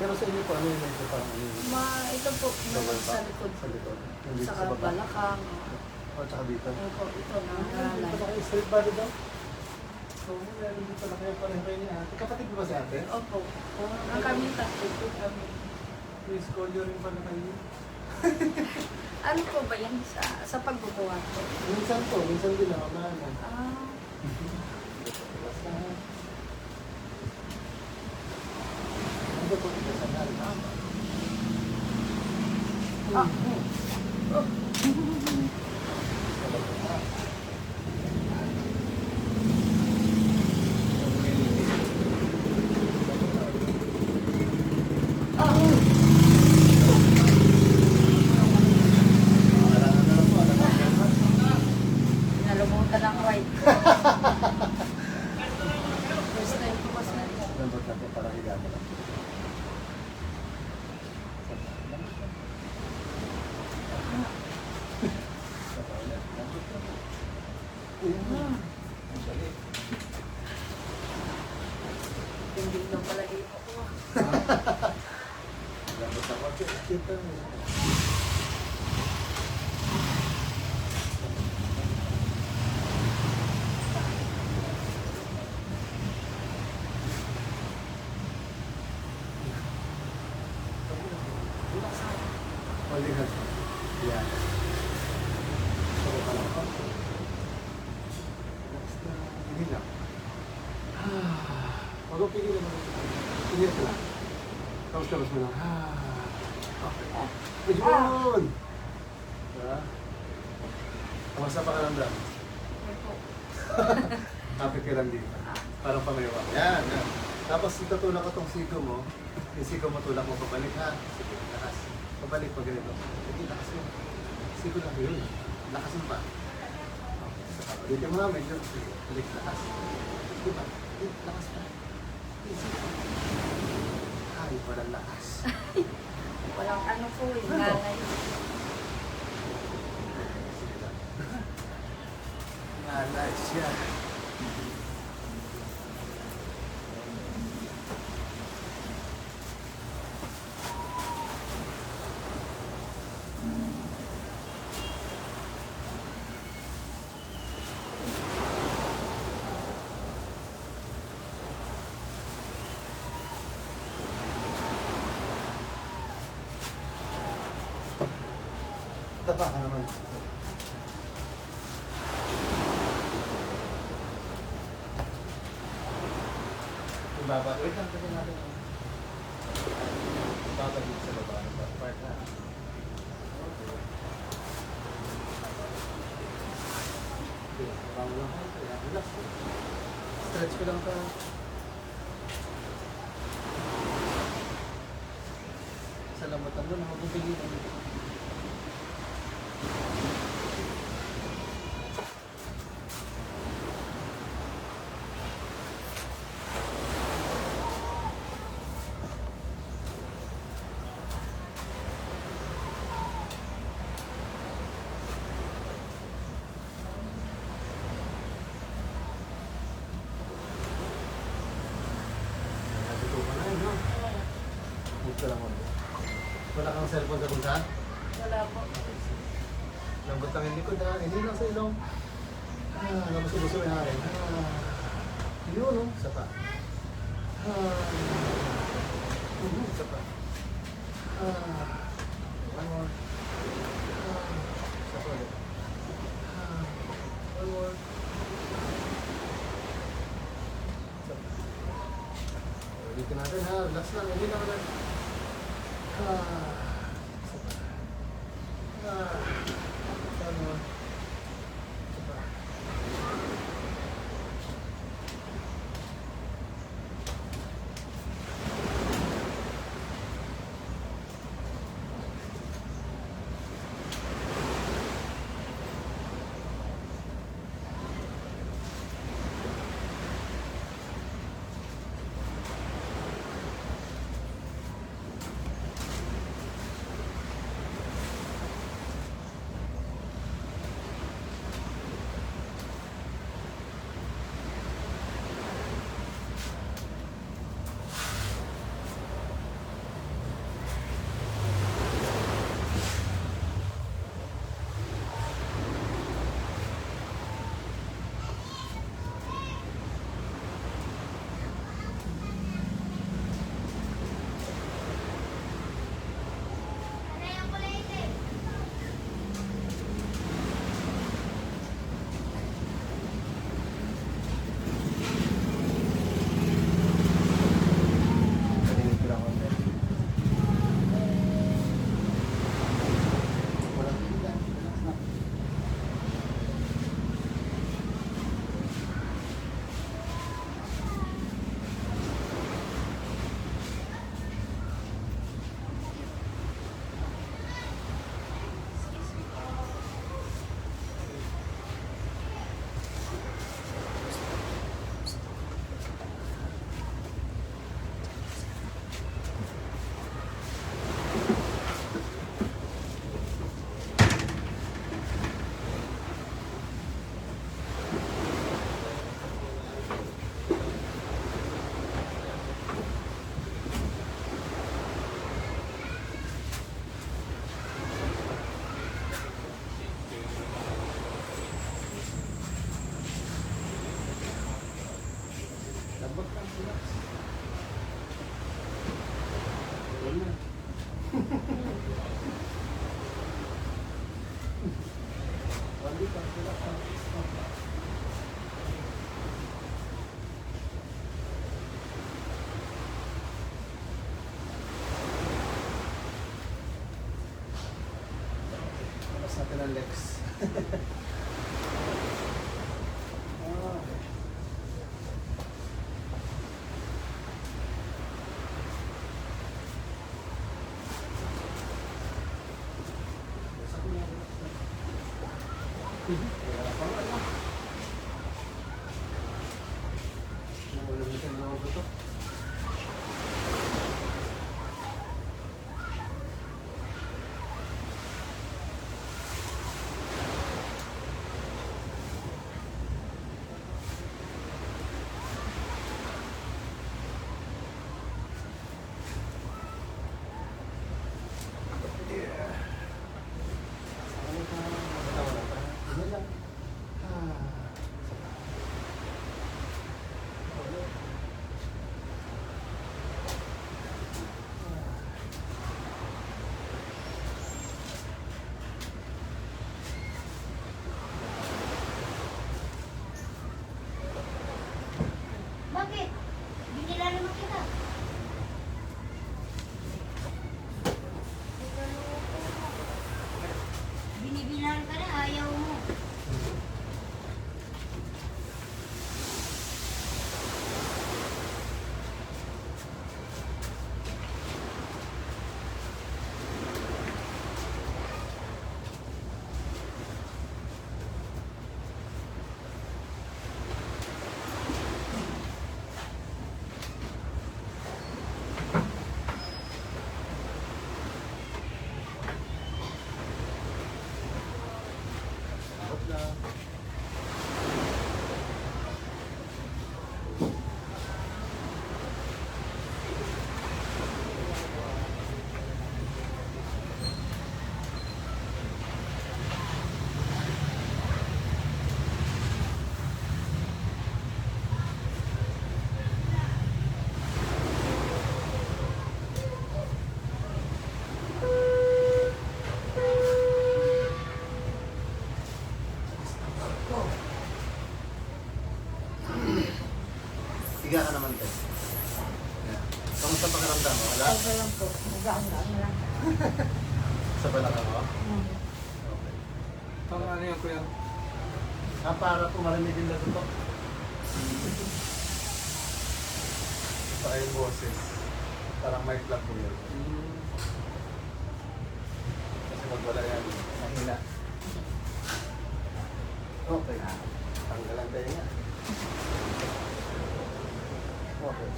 Pero sa inyo po, ano yung medyo parang ano yung Ito po, bawal pa? sa likod. Sa likod? Hindi Sa sa baba? balakang. O, tsaka dito? Ito na. Meron pala kayo straight body daw? So, meron din pala kayo pareho kayo ni ate. Kapatid mo ba si ate? Opo. Ang kami tatlo po kami. Miss Collier rin pala kayo. Ano po ba yan sa pagbubuhat po? Minsan to, minsan din ako na ano. Ah, Basta. Ano po ito sa nal? ah. Oh. Nalumutan ang white. First time ko kasi. Lambot na po para higa mo lang. Hindi lang pala dito ko. Lambot na po. Kita mo. Holding hands. Yeah. So, parang ako. Next na. Hindi lang. Huwag mo pigil naman. Pigil ka lang. Tapos mo lang. Okay. Good yun! Diba? Kamusta pa ka lang dyan? Opo. Happy ka lang dito. Parang pamayawa. Yan, yan. Tapos itutulak ko tong sigo mo. Yung sigo mo tulak mo pabalik ha. Sige, lakas. Pabalik pa ganito. Sige, lakas mo. Sigo lang yun. Lakas mo pa. Okay. Saka ulitin mo na medyo. Sige, balik lakas. Sige pa. Lakas pa. Sige pa. Ay, walang lakas. Walang ano po eh. Nanay. Sige lang. Nalay siya. Tapa ka naman. Ibaba. Wait lang, tignan natin. Ibaba dito sa baba. Part na. Okay. Okay, baba mo lang. Kaya, relax. Stretch ko lang ito. Sa lambatan mo, nakapagpigilan. Wala kang cellphone sa bulsa? Wala po. Lambot lang yung likod ha. Hindi lang sa ilong. Nabuso-buso yung harin. Yun o. Isa pa. Isa pa. One more. Isa pa ulit. One more. Isa pa. Ulitin natin ha. Relax lang. Hindi lang ulit. Isa pa. One more. Isa pa. Lambot lang, relax. Wala na. Wali ka, relax lang. Tapos natin ang legs. Okay. Bakit? Binila naman kita. Binibilan ka na, ayaw mo. Higa ka naman, Tess. Yeah. Kamusta pakiramdam mo? Wala? Okay lang po. Magaan lang. Sa balak ako? Hmm. Okay. Pang ano yan, kuya? Para po marinig yung natutok. Saka yung boses. Parang mic lang po yun. Kasi magwala yan. Mahina. Okay. Tanggalan tayo nga. Okay.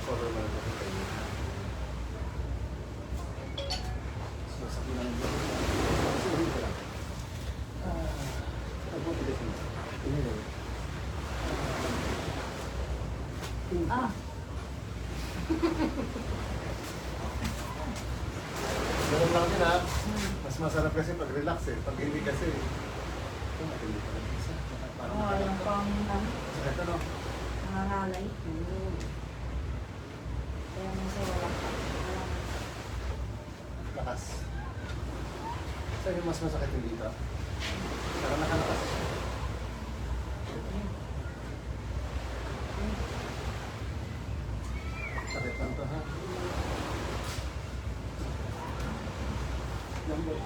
Cover mo na ito kayo. So, sa pinang sige ka lang. Nagbuti kasi. Tingin Ah. Ganun lang din ha. Mas masarap kasi pag relax eh. Pag hindi kasi, ito matindi pa lang isa. Parang Oh, alam ko ang sakit ano? nangangalay. Kaya minsan wala ka. Lakas. Saan yung mas masakit yung dito? Parang nakalakas siya. Sakit lang to ha. Lambot.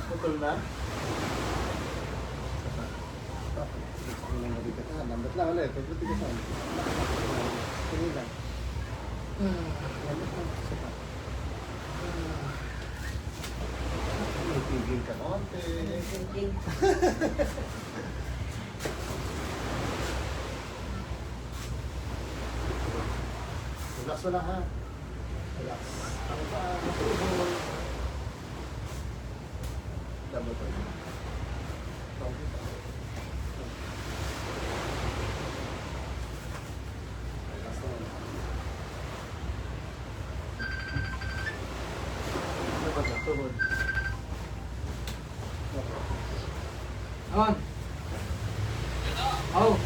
Putol na? Lambot lang ulit. Pagbuti ka saan. Tingin lang. Lambot lang. konti. Thinking. Relax mo lang ha. Relax. Ang pa, matulog. Labo to. Relax mo lang. Ano ba ito? Tuhod. On. Oh.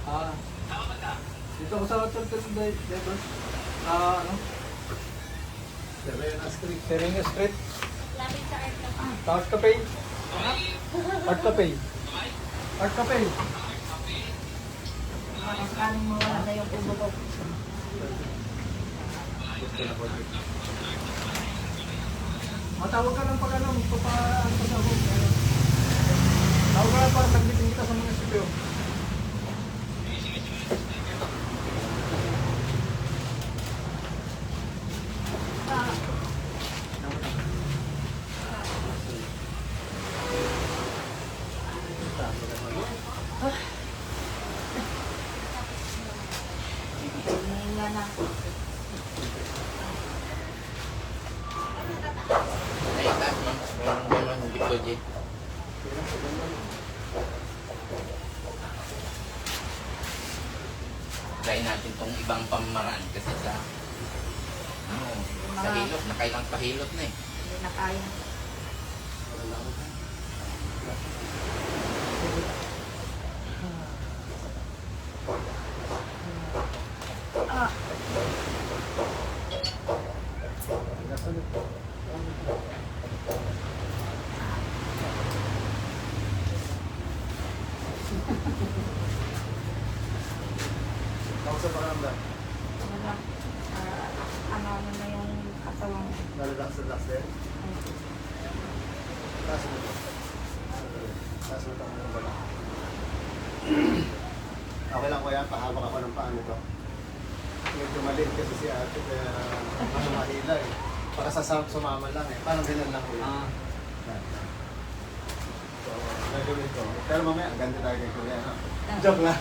Ah. Dito ko sa Turtle Devils. Ano? Serena Street. Serena Street. Lapit sa art na pa. Art Cafe. Art Cafe. Art Cafe. Kanin mo wala na yung ubo ko. Matawag ka lang pag ano, magpapaano pa sa home. Tawag ka lang para saglitin kita sa munisipyo. Hinihinga na. Try natin tong ibang pamamaraan kasi sa sa hilot, nakailang pahilot na eh. Hindi na kaya. Ah, Ako sa pakiramdam. wala. Ano na yung katawan. Relax din. Taas mo ito. Taas mo ito ang bala. Okay lang ko yan, pahabak ako ng paan ito. Medyo maliit kasi si ate, kaya ano mahila eh. Para sumama lang eh. Parang ganun lang ko yun. Ah. Yan. So, gagawin ko. Pero mamaya, ang ganda tayo kay Kuya. No? Joke lang.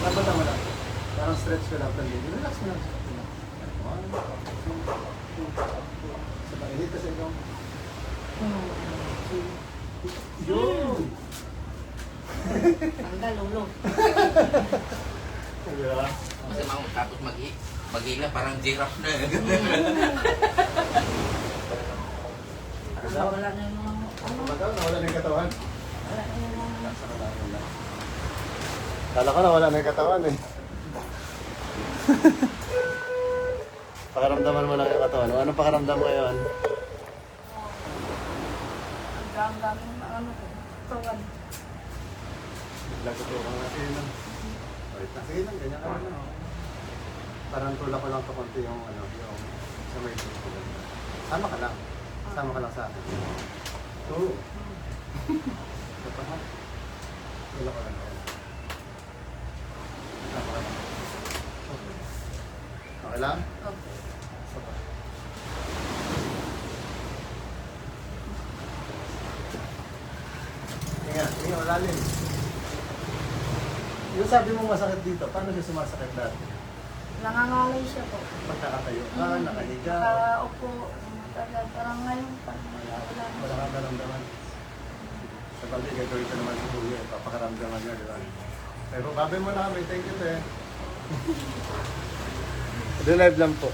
Napata mo lang. Parang stretch ko lang. Relax mo lang. One, two, two. Sa mainit kasi ito. Yun! Tanggal, ulo. Diba? Kasi tapos mag-ila parang giraffe na. Wala na yung mga... Ano? Nawala na yung katawan. Wala na yung mga... Kala ko nawala na yung katawan eh. Pakaramdaman mo lang yung katawan. Anong pakaramdam mo ngayon? Ang daming ano ko. Katawan. Lagutukan natin. Wait na. Sige lang, ganyan ka na. Parang tulak ko lang ito konti yung ano, yung sa may tulo. Sama ka lang. Sama ka lang sa akin. Oo. Ito pa ha. Tulak ko lang. Sama ka lang. Okay lang? Okay. Isa pa. Hinga, malalim. Yung sabi mo masakit dito, paano siya sumasakit dati? Nangangalay siya po. Pag nakatayo ka, nakahiga, Nakaupo. Matagal. Parang ngayon pa. wala kang naramdaman. Sa bagay, gagawin ka naman sa kuya, papakaramdaman niya, di ba? Pero babay mo na kami, thank you, te. Do live lang po.